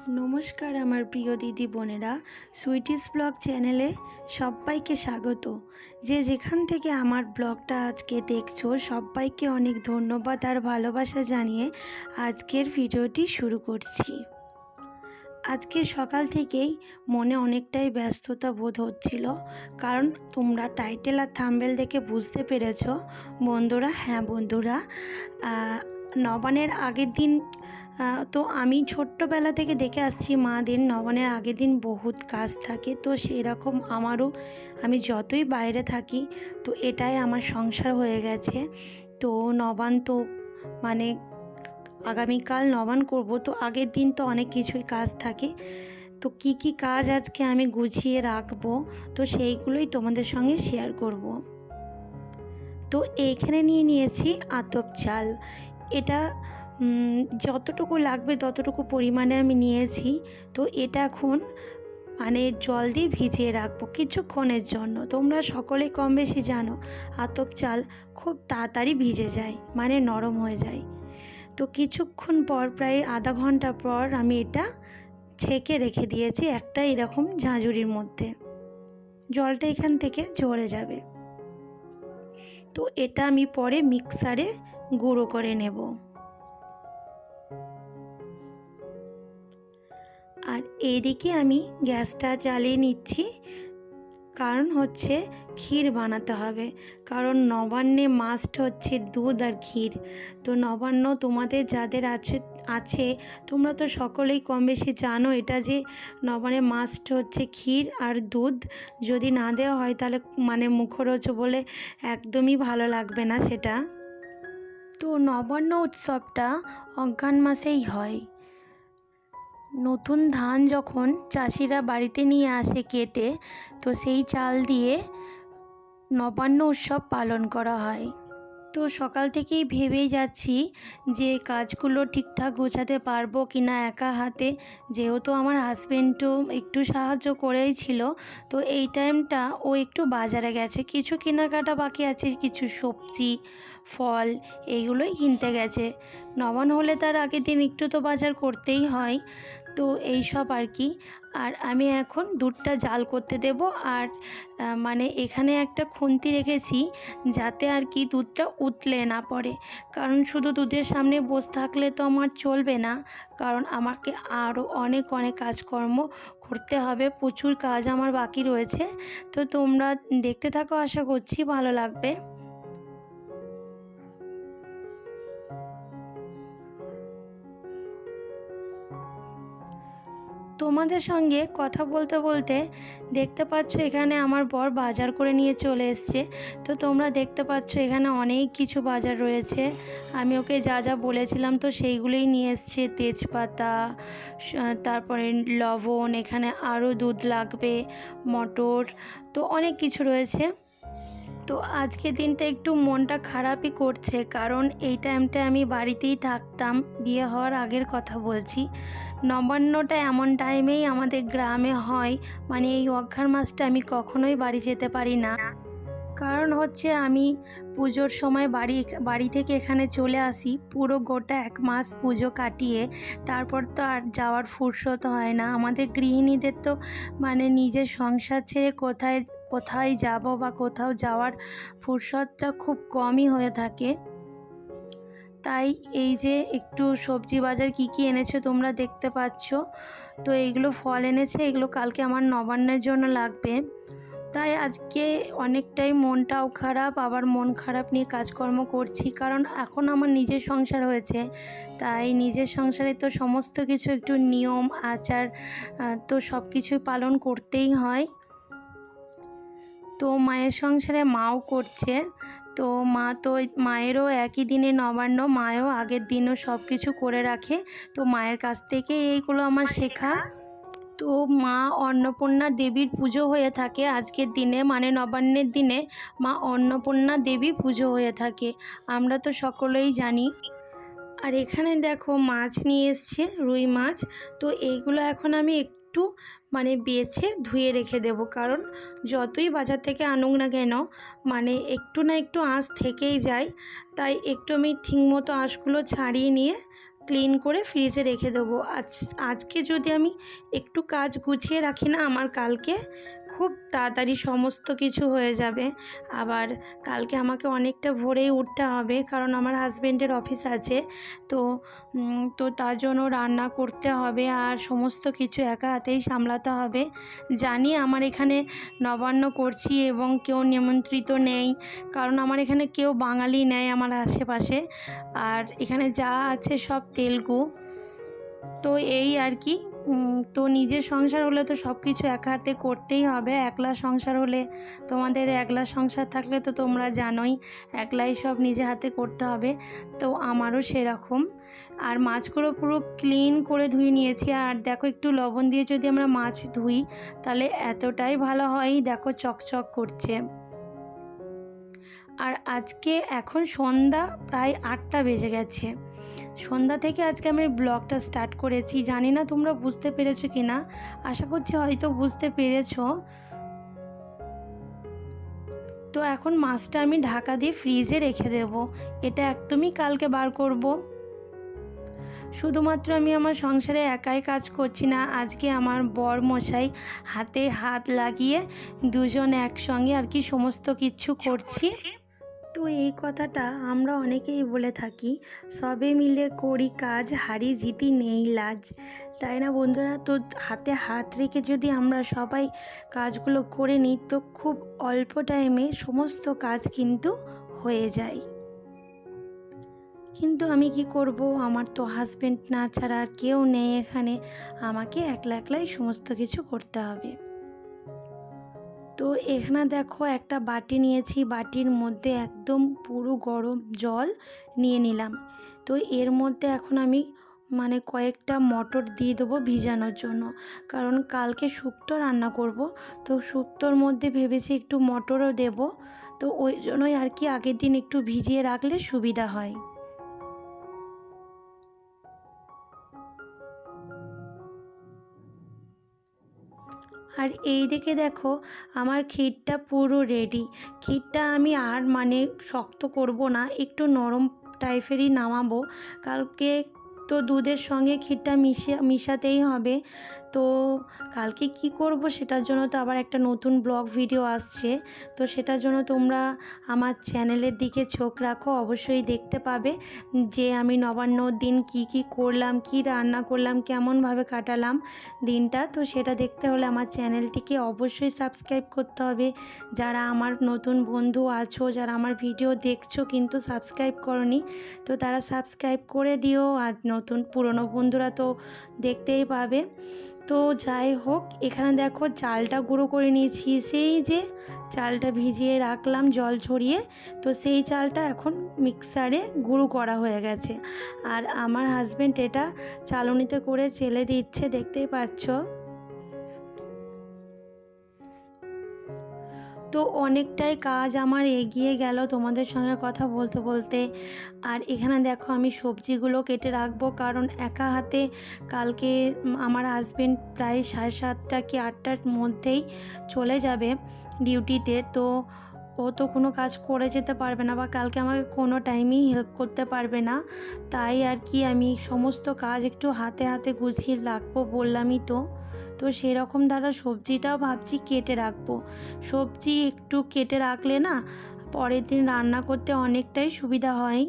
নমস্কার আমার প্রিয় দিদি বোনেরা, সুইটিস ব্লগ চ্যানেলে সবাইকে স্বাগত। যে যেখান থেকে আমার ব্লগটা আজকে দেখছো সবাইকে অনেক ধন্যবাদ আর ভালোবাসা জানিয়ে আজকের ভিডিওটি শুরু করছি। আজকে সকাল থেকেই মনে অনেকটাই ব্যস্ততা বোধ হচ্ছিল, কারণ তোমরা টাইটেল আর থাম্বনেল দেখে বুঝতে পেরেছো বন্ধুরা। হ্যাঁ বন্ধুরা, নবান্নের আগের দিন তো আমি ছোট্টবেলা থেকে দেখে আসছি মাদের নবান্নের আগের দিন বহুত কাজ থাকে, তো সেরকম আমারও আমি যতই বাইরে থাকি তো এটাই আমার সংসার হয়ে গেছে। তো নবান্ন তো মানে আগামীকাল নবান্ন করব, তো আগের দিন তো অনেক কিছুই কাজ থাকে। তো কি কি কাজ আজকে আমি গুছিয়ে রাখবো তো সেইগুলোই তোমাদের সঙ্গে শেয়ার করব। তো এইখানে নিয়ে নিয়েছি আতপ চাল। এটা যতটুকু লাগবে ততটুকু পরিমাণে আমি নিয়েছি। তো এটা এখন মানে জল দিয়ে ভিজিয়ে রাখবো কিছুক্ষণের জন্য। তোমরা সকলেই কম বেশি জানো আতপ চাল খুব তাড়াতাড়ি ভিজে যায়, মানে নরম হয়ে যায়। তো কিছুক্ষণ পর প্রায় আধা ঘন্টা পর আমি এটা ছেঁকে রেখে দিয়েছি একটা এরকম ঝাঁঝুরির মধ্যে। জলটা এখান থেকে ঝরে যাবে। তো এটা আমি পরে মিক্সারে গুঁড়ো করে নেব। আর এইদিকে আমি গ্যাসটা জ্বালিয়ে নিচ্ছি, কারণ হচ্ছে ক্ষীর বানাতে হবে। কারণ নবান্নে মাস্ট হচ্ছে দুধ আর ক্ষীর। তো নবান্ন তোমাদের যাদের আছে তোমরা তো সকলেই কম বেশি জানো এটা যে নবান্নে মাস্ট হচ্ছে ক্ষীর আর দুধ। যদি না দেওয়া হয় তাহলে মানে মুখরোচ বলে একদমই ভালো লাগবে না সেটা। তো নবান্ন উৎসবটা অঘ্রাণ মাসেই হয়। নতুন ধান যখন চাষিরা বাড়িতে নিয়ে আসে কেটে, তো সেই চাল দিয়ে নবান্ন উৎসব পালন করা হয়। তো সকাল থেকেই ভেবেই যাচ্ছি যে কাজগুলো ঠিকঠাক গোছাতে পারবো কি না একা হাতে, যেহেতু আমার হাজবেন্ডও একটু সাহায্য করেই ছিল। তো এই টাইমটা ও একটু বাজারে গেছে, কিছু কেনাকাটা বাকি আছে, কিছু সবজি ফল এইগুলোই কিনতে গেছে। নবান্ন হলে তার আগের দিন একটু তো বাজার করতেই হয়। তো এই সব আর কি। আর আমি এখন দুধটা জাল করতে দেব। আর মানে এখানে একটা খুন্তি রেখেছি যাতে আর কি দুধটা উতলে না পড়ে। কারণ শুধু দুধের সামনে বসে থাকলে তো আমার চলবে না, কারণ আমাকে আরও অনেক অনেক কাজকর্ম করতে হবে, প্রচুর কাজ আমার বাকি রয়েছে। তো তোমরা দেখতে থাকো, আশা করছি ভালো লাগবে। তোমাদের সঙ্গে কথা বলতে বলতে দেখতে পাচ্ছ এখানে আমার বর বাজার করে নিয়ে চলে এসছে। তো তোমরা দেখতে পাচ্ছ এখানে অনেক কিছু বাজার রয়েছে। আমি ওকে যা যা বলেছিলাম তো সেইগুলোই নিয়ে এসছে। তেজপাতা, তারপরে লবণ, এখানে আরও দুধ লাগবে, মটর, তো অনেক কিছু রয়েছে। তো আজকে দিনটা একটু মনটা খারাপই করছে, কারণ এই টাইমটা আমি বাড়িতেই থাকতাম, বিয়ে হওয়ার আগের কথা বলছি। নবান্নটা এমন টাইমেই আমাদের গ্রামে হয়, মানে এই অঘ্রাণ মাসটা আমি কখনোই বাড়ি যেতে পারি না। কারণ হচ্ছে আমি পুজোর সময় বাড়ি থেকে এখানে চলে আসি, পুরো গোটা 1 মাস পুজো কাটিয়ে তারপর তো আর যাওয়ার ফুরসত হয় না। আমাদের গৃহিণীদের তো মানে নিজের সংসার ছেড়ে কোথায় যাব বা কোথাও যাওয়ার ফুরসতটা খুব কমই হয়ে থাকে। তাই এই যে একটু সবজি বাজার কি কি এনেছে তোমরা দেখতে পাচ্ছ। তো এইগুলো ফল এনেছে, এগুলো কালকে আমার নবান্নের জন্য লাগবে। তাই আজকে অনেকটাই মনটাও খারাপ, আবার মন খারাপ নিয়ে কাজকর্ম করছি, কারণ এখন আমার নিজের সংসার হয়েছে। তাই নিজের সংসারে তো সমস্ত কিছু একটু নিয়ম আচার তো সব কিছুই পালন করতেই হয়। তো মায়ের সংসারে মাও করছে। তো মায়েরও একই দিনে নবান্ন, মায়েও আগের দিনও সব কিছু করে রাখে। তো মায়ের কাছ থেকে এইগুলো আমার শেখা। তো মা অন্নপূর্ণা দেবীর পুজো হয়ে থাকে আজকের দিনে, মানে নবান্নের দিনে মা অন্নপূর্ণা দেবীর পুজো হয়ে থাকে, আমরা তো সকলেই জানি। আর এখানে দেখো মাছ নিয়ে এসছে, রুই মাছ। তো এইগুলো এখন আমি একটু মানে বেছে ধুয়ে রেখে দেব, কারণ যতই বাজার থেকে আনুক না কেন মানে একটু না একটু আঁশ থেকেই যায়। তাই একটু আমি ঠিকমতো আঁশগুলো ছাড়িয়ে নিয়ে ক্লিন করে ফ্রিজে রেখে দেবো। আজকে যদি আমি একটু কাজ গুছিয়ে রাখি না, আমার কালকে খুব তাড়াতাড়ি সমস্ত কিছু হয়ে যাবে। আবার কালকে আমাকে অনেকটা ভোরেই উঠতে হবে, কারণ আমার হাজব্যান্ডের অফিস আছে। তো তার জন্য রান্না করতে হবে আর সমস্ত কিছু একা হাতেই সামলাতে হবে। জানি আমার এখানে নবান্ন করছি এবং কেউ নিমন্ত্রিত নেই, কারণ আমার এখানে কেউ বাঙালি নেই আমার আশেপাশে, আর এখানে যা আছে সব তেলুগু। তো এই আর কি। তো নিজের সংসার হলে তো সব কিছু একা হাতে করতেই হবে। একলা সংসার হলে, তোমাদের একলা সংসার থাকলে তো তোমরা জানোই একলাই সব নিজে হাতে করতে হবে। তো আমারও সেরকম। আর মাছগুলো পুরো ক্লিন করে ধুয়ে নিয়েছি। আর দেখো, একটু লবণ দিয়ে যদি আমরা মাছ ধুই তাহলে এতটাই ভালো হয়, দেখো চকচক করছে। আর আজকে এখন সন্ধ্যা প্রায় 8টা বেজে গেছে। সন্ধ্যা থেকে আজকে আমি ব্লগটা স্টার্ট করেছি। জানি না তোমরা বুঝতে পেরেছো কি না, আশা করছি হয়তো বুঝতে পেরেছো। তো এখন মাছটা আমি ঢাকা দিয়ে ফ্রিজে রেখে দেব। এটা একদমই কালকে বার করব। শুধুমাত্র আমি আমার সংসারে একাই কাজ করছি না, আজকে আমার বর মশাই হাতে হাত লাগিয়ে দুজন একসঙ্গে আর কি সমস্ত কিছু করছি। তো এই কথাটা আমরা অনেকেই বলে থাকি, সবে মিলে করি কাজ, হারি জিতি নেই লাজ, তাই না বন্ধুরা? তো হাতে হাত রেখে যদি আমরা সবাই কাজগুলো করে নিই তো খুব অল্প টাইমে সমস্ত কাজ কিন্তু হয়ে যায়। কিন্তু আমি কি করব, আমার তো হাজব্যান্ড না ছাড়া আর কেউ নেই এখানে, আমাকে একলা একলাই সমস্ত কিছু করতে হবে। তো এখানে দেখো একটা বাটি নিয়েছি, বাটির মধ্যে একদম পুরো গরম জল নিয়ে নিলাম। তো এর মধ্যে এখন আমি কয়েকটা মটর দিয়ে দেবো ভিজানোর জন্য, কারণ কালকে শুক্তো রান্না করব। তো শুক্তোর মধ্যে ভেবেছি একটু মটরও দেব। তো ওই জন্যই আর কি আগের দিন একটু ভিজিয়ে রাখলে সুবিধা হয়। আর এই দিকে দেখো, আমার ক্ষীরটা পুরো রেডি। ক্ষীরটা আমি আর শক্ত করব না, একটু নরম টাইপেরই নামাবো। কালকে তো দুধের সঙ্গে ক্ষীরটা মিশাতেই হবে। তো কালকে কি করব সেটার জন্য তো আবার একটা নতুন ব্লগ ভিডিও আসছে। তো সেটার জন্য তোমরা আমার চ্যানেলের দিকে চোখ রাখো, অবশ্যই দেখতে পাবে যে আমি নবান্নর দিন কি কি করলাম, কি রান্না করলাম, কেমনভাবে কাটালাম দিনটা। তো সেটা দেখতে হলে আমার চ্যানেলটিকে অবশ্যই সাবস্ক্রাইব করতে হবে। যারা আমার নতুন বন্ধু আছো, যারা আমার ভিডিও দেখছো কিন্তু সাবস্ক্রাইব করোনি, তো তারা সাবস্ক্রাইব করে দিও। আর পুরনো বন্ধুরা তো দেখতেই পাবে। তো যাই হোক, এখানে দেখো চালটা গুঁড়ো করে নিয়েছি, সেই যে চালটা ভিজিয়ে রাখলাম জল ঝরিয়ে, তো সেই চালটা এখন মিক্সারে গুঁড়ো করা হয়ে গেছে। আর আমার হাজব্যান্ড এটা চালনিতে করে চেলে দিচ্ছে, দেখতেই পাচ্ছ। তো অনেকটাই কাজ আমার এগিয়ে গেল তোমাদের সঙ্গে কথা বলতে বলতে। আর এখানে দেখো আমি সবজিগুলো কেটে রাখবো, কারণ একা হাতে কালকে আমার হাজব্যান্ড প্রায় 7:30 কি 8টার মধ্যেই চলে যাবে ডিউটিতে। তো ও তো কোনো কাজ করে যেতে পারবে না, বা কালকে আমাকে কোনো টাইমেই হেল্প করতে পারবে না। তাই আর কি আমি সমস্ত কাজ একটু হাতে হাতে গুছিয়ে রাখবো, বললামই তো। তো সেরকম দ্বারা সবজিটাও ভাবছি কেটে রাখবো। সবজি একটু কেটে রাখলে না পরের দিন রান্না করতে অনেকটাই সুবিধা হয়।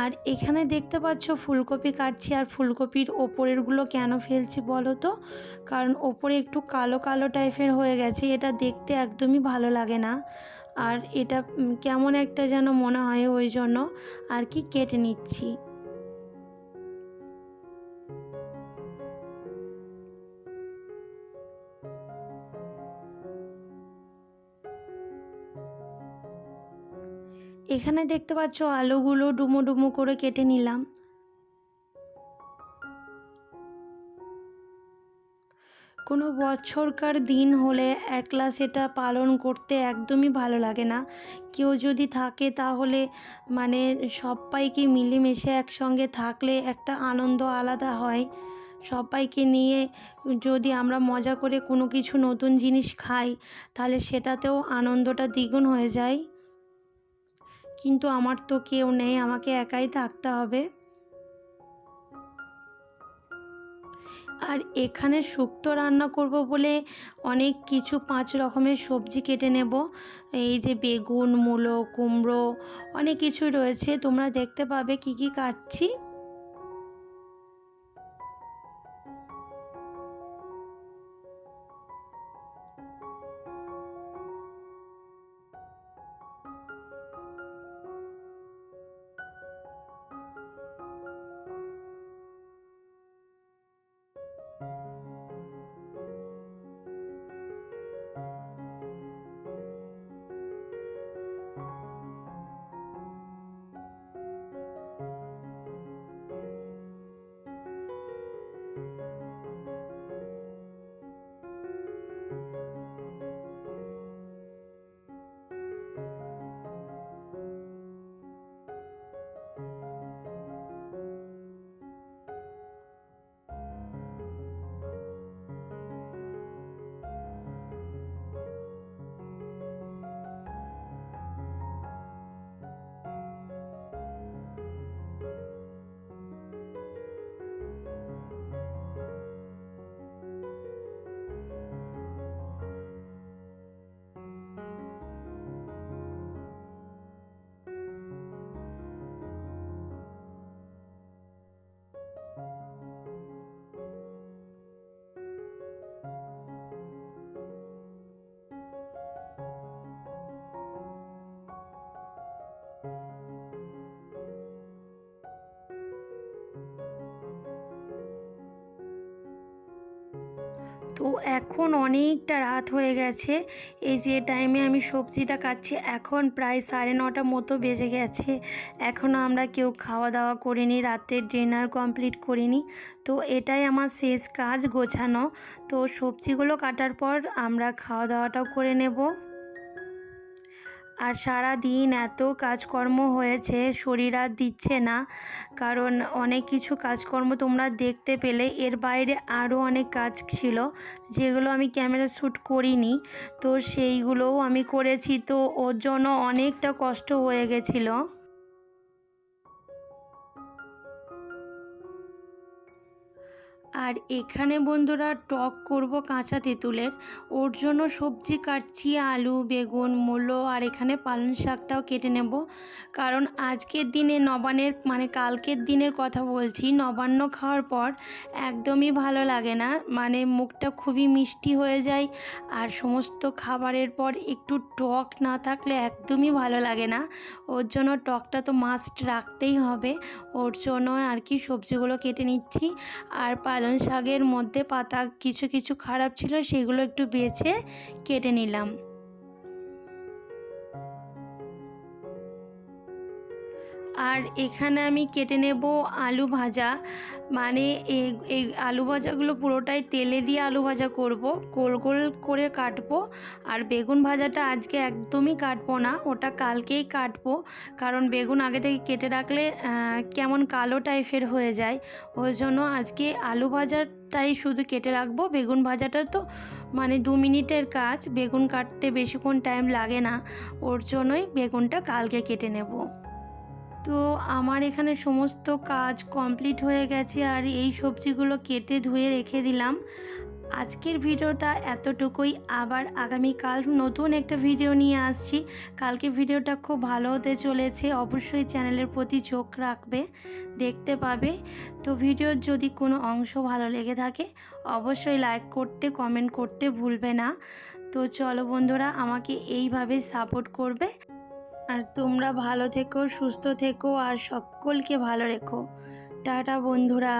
আর এখানে দেখতে পাচ্ছ ফুলকপি কাটছি, আর ফুলকপির ওপরেরগুলো কেন ফেলছি বলো তো? কারণ ওপরে একটু কালো কালো টাইপের হয়ে গেছে, এটা দেখতে একদমই ভালো লাগে না। আর এটা কেমন একটা যেন মনে হয়, ওই জন্য আর কি কেটে নিচ্ছি। এখানে দেখতে পাচ্ছ আলুগুলো ডুমো ডুমো করে কেটে নিলাম। কোনো বছরকার দিন হলে একলা সেটা পালন করতে একদমই ভালো লাগে না। কেউ যদি থাকে তাহলে সবাইকে মিলেমিশে একসঙ্গে থাকলে একটা আনন্দ আলাদা হয়। সবাইকে নিয়ে যদি আমরা মজা করে কোনো কিছু নতুন জিনিস খাই তাহলে সেটাতেও আনন্দটা দ্বিগুণ হয়ে যায়। কিন্তু আমার তো কেউ নেই, আমাকে একাই থাকতে হবে। আর এখানে শুক্তো রান্না করব বলে অনেক কিছু 5 রকমের সবজি কেটে নেব। এই যে বেগুন, মূলো, কুমড়ো অনেক কিছুই রয়েছে, তোমরা দেখতে পাবে কি কি কাটছি। তো এখন অনেকটা রাত হয়ে গেছে, এই যে টাইমে আমি সবজিটা কাটছি, এখন প্রায় 9:30 মতো বেজে গেছে। এখনও আমরা কেউ খাওয়া দাওয়া করিনি, রাতের ডিনার কমপ্লিট করিনি। তো এটাই আমার শেষ কাজ, গোছানো। তো সবজিগুলো কাটার পর আমরা খাওয়া দাওয়াটাও করে নেব। আর সারা দিন এত কাজকর্ম হয়েছে, শরীর আর দিচ্ছে না, কারণ অনেক কিছু কাজকর্ম তোমরা দেখতে পেলে। এর বাইরে আরও অনেক কাজ ছিল যেগুলো আমি ক্যামেরা শ্যুট করিনি, তো সেইগুলোও আমি করেছি। তো ওর জন্য অনেকটা কষ্ট হয়ে গেছিলো। আর এখানে বন্ধুরা টক করব কাঁচা তেঁতুলের, ওর জন্য সবজি কাটছি, আলু, বেগুন, মূলো, আর এখানে পালং শাকটাও কেটে নেব। কারণ আজকের দিনে নবান্নের মানে কালকের দিনের কথা বলছি, নবান্ন খাওয়ার পর একদমই ভালো লাগে না, মানে মুখটা খুবই মিষ্টি হয়ে যায়। আর সমস্ত খাবারের পর একটু টক না থাকলে একদমই ভালো লাগে না। ওর জন্য টকটা তো মাস্ট রাখতেই হবে। ওর জন্য আর কি সবজিগুলো কেটে নিচ্ছি। আর পালং শাকের মধ্যে পাতা কিছু কিছু খারাপ ছিল, সেগুলো একটু বেছে কেটে নিলাম। আর এখানে আমি কেটে নেব আলু ভাজা, মানে এই আলু ভাজাগুলো পুরোটাই তেলে দিয়ে আলু ভাজা করব, গোল গোল করে কাটবো। আর বেগুন ভাজাটা আজকে একদমই কাটবো না, ওটা কালকেই কাটবো। কারণ বেগুন আগে থেকে কেটে রাখলে কেমন কালো টাইপের হয়ে যায়, ওই জন্য আজকে আলু ভাজাটাই শুধু কেটে রাখবো। বেগুন ভাজাটা তো মানে 2 মিনিটের কাজ, বেগুন কাটতে বেশিক্ষণ টাইম লাগে না, ওর জন্যই বেগুনটা কালকে কেটে নেব। তো আমার এখানে সমস্ত কাজ কমপ্লিট হয়ে গেছে, আর এই সবজিগুলো কেটে ধুয়ে রেখে দিলাম। আজকের ভিডিওটা এতটুকুই, আবার আগামীকাল নতুন একটা ভিডিও নিয়ে আসছি। কালকে ভিডিওটা খুব ভালো হতে চলেছে, অবশ্যই চ্যানেলের প্রতি চোখ রাখবে, দেখতে পাবে। তো ভিডিওর যদি কোনো অংশ ভালো লেগে থাকে অবশ্যই লাইক করতে, কমেন্ট করতে ভুলবে না। তো চলো বন্ধুরা, আমাকে এইভাবে সাপোর্ট করবে। আর তোমরা ভালো থেকো, সুস্থ থেকো, আর সকলকে ভালো রেখো। টাটা বন্ধুরা।